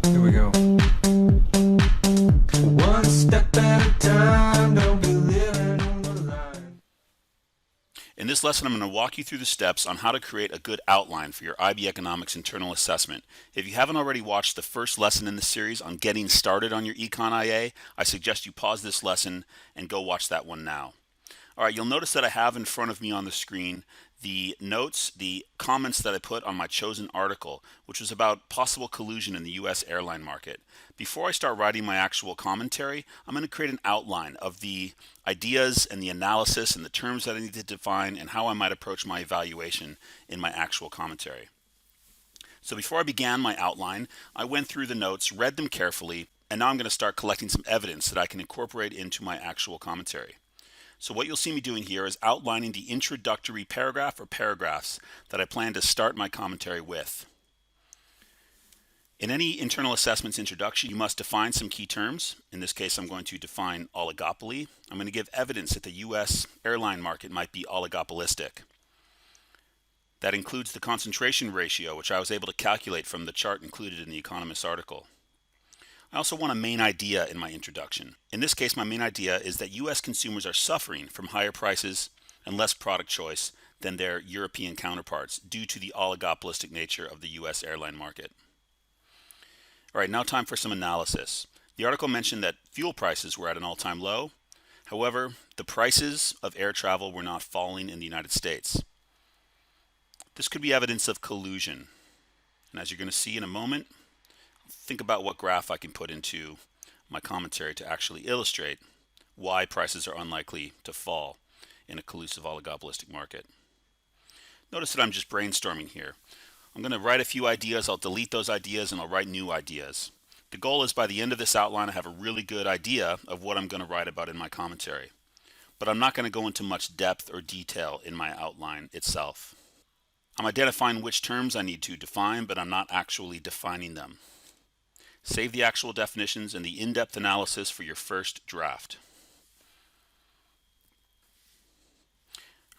Here we go. One step at a time, don't be living on the line. In this lesson, I'm going to walk you through the steps on how to create a good outline for your IB Economics internal assessment. If you haven't already watched the first lesson in this series on getting started on your Econ IA, I suggest you pause this lesson and go watch that one now. All right, you'll notice that I have in front of me on the screen the notes, the comments that I put on my chosen article, which was about possible collusion in the US airline market. Before I start writing my actual commentary, I'm going to create an outline of the ideas and the analysis and the terms that I need to define and how I might approach my evaluation in my actual commentary. So before I began my outline, I went through the notes, read them carefully, and now I'm going to start collecting some evidence that I can incorporate into my actual commentary. So what you'll see me doing here is outlining the introductory paragraph or paragraphs that I plan to start my commentary with. In any internal assessment's introduction, you must define some key terms. In this case, I'm going to define oligopoly. I'm going to give evidence that the US airline market might be oligopolistic. That includes the concentration ratio, which I was able to calculate from the chart included in the Economist article. I also want a main idea in my introduction. In this case, my main idea is that US consumers are suffering from higher prices and less product choice than their European counterparts due to the oligopolistic nature of the US airline market. All right, now time for some analysis. The article mentioned that fuel prices were at an all-time low. However, the prices of air travel were not falling in the United States. This could be evidence of collusion. And as you're going to see in a moment, think about what graph I can put into my commentary to actually illustrate why prices are unlikely to fall in a collusive oligopolistic market. Notice that I'm just brainstorming here. I'm going to write a few ideas, I'll delete those ideas, and I'll write new ideas. The goal is by the end of this outline I have a really good idea of what I'm going to write about in my commentary. But I'm not going to go into much depth or detail in my outline itself. I'm identifying which terms I need to define, but I'm not actually defining them. Save the actual definitions and the in-depth analysis for your first draft.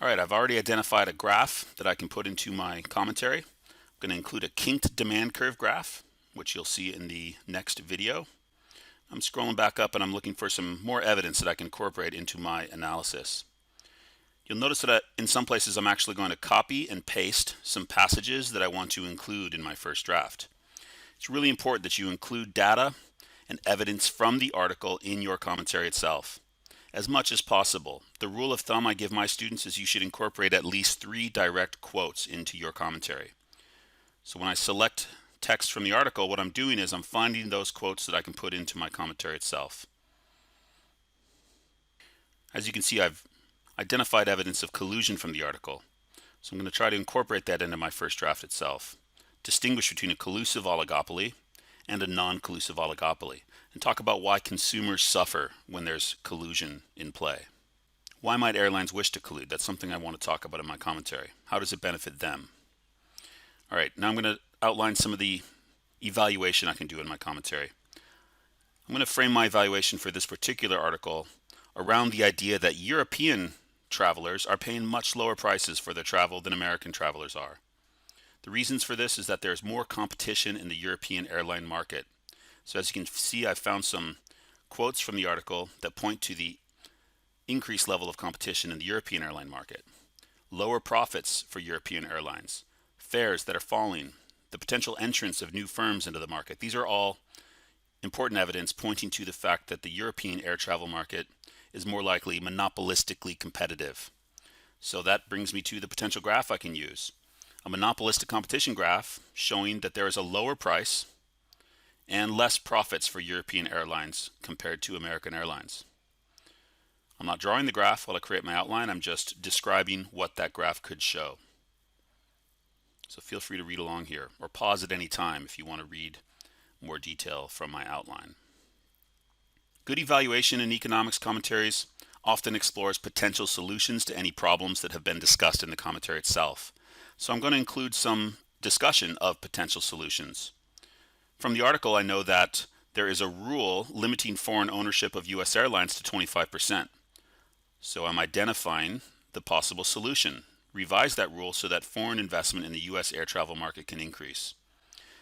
All right, I've already identified a graph that I can put into my commentary. I'm going to include a kinked demand curve graph, which you'll see in the next video. I'm scrolling back up and I'm looking for some more evidence that I can incorporate into my analysis. You'll notice that in some places I'm actually going to copy and paste some passages that I want to include in my first draft. It's really important that you include data and evidence from the article in your commentary itself. As much as possible, the rule of thumb I give my students is you should incorporate at least 3 direct quotes into your commentary. So when I select text from the article, what I'm doing is I'm finding those quotes that I can put into my commentary itself. As you can see, I've identified evidence of collusion from the article. So I'm going to try to incorporate that into my first draft itself. Distinguish between a collusive oligopoly and a non-collusive oligopoly, and talk about why consumers suffer when there's collusion in play. Why might airlines wish to collude? That's something I want to talk about in my commentary. How does it benefit them? All right, now I'm going to outline some of the evaluation I can do in my commentary. I'm going to frame my evaluation for this particular article around the idea that European travelers are paying much lower prices for their travel than American travelers are. The reasons for this is that there's more competition in the European airline market. So as you can see, I've found some quotes from the article that point to the increased level of competition in the European airline market. Lower profits for European airlines, fares that are falling, the potential entrance of new firms into the market. These are all important evidence pointing to the fact that the European air travel market is more likely monopolistically competitive. So that brings me to the potential graph I can use. A monopolistic competition graph showing that there is a lower price and less profits for European airlines compared to American airlines. I'm not drawing the graph while I create my outline, I'm just describing what that graph could show. So feel free to read along here, or pause at any time if you want to read more detail from my outline. Good evaluation in economics commentaries often explores potential solutions to any problems that have been discussed in the commentary itself. So I'm going to include some discussion of potential solutions. From the article, I know that there is a rule limiting foreign ownership of US airlines to 25%. So I'm identifying the possible solution revise that rule so that foreign investment in the U.S. air travel market can increase.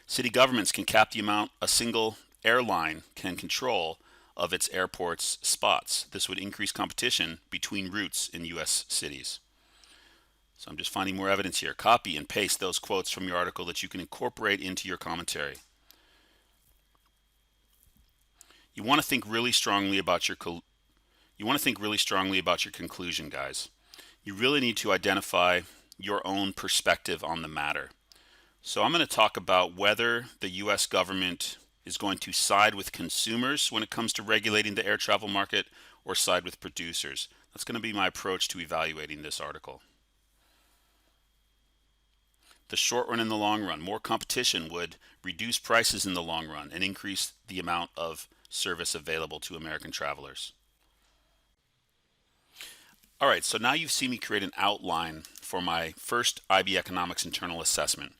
City governments can cap the amount a single airline can control of its airport's spots. This would increase competition between routes in U.S. cities. So I'm just finding more evidence here. Copy and paste those quotes from your article that you can incorporate into your commentary. You want to think really strongly about your conclusion, guys. You really need to identify your own perspective on the matter. So I'm going to talk about whether the U.S. government is going to side with consumers when it comes to regulating the air travel market or side with producers. That's going to be my approach to evaluating this article. The short run and the long run. More competition would reduce prices in the long run and increase the amount of service available to American travelers. All right, so now you've seen me create an outline for my first IB Economics internal assessment.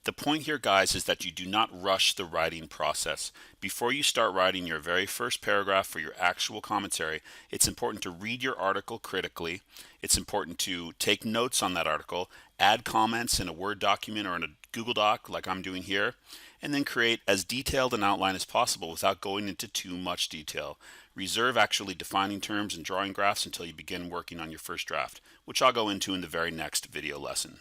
The point here, guys, is that you do not rush the writing process. Before you start writing your very first paragraph for your actual commentary, it's important to read your article critically. It's important to take notes on that article, add comments in a Word document or in a Google Doc like I'm doing here, and then create as detailed an outline as possible without going into too much detail. Reserve actually defining terms and drawing graphs until you begin working on your first draft, which I'll go into in the very next video lesson.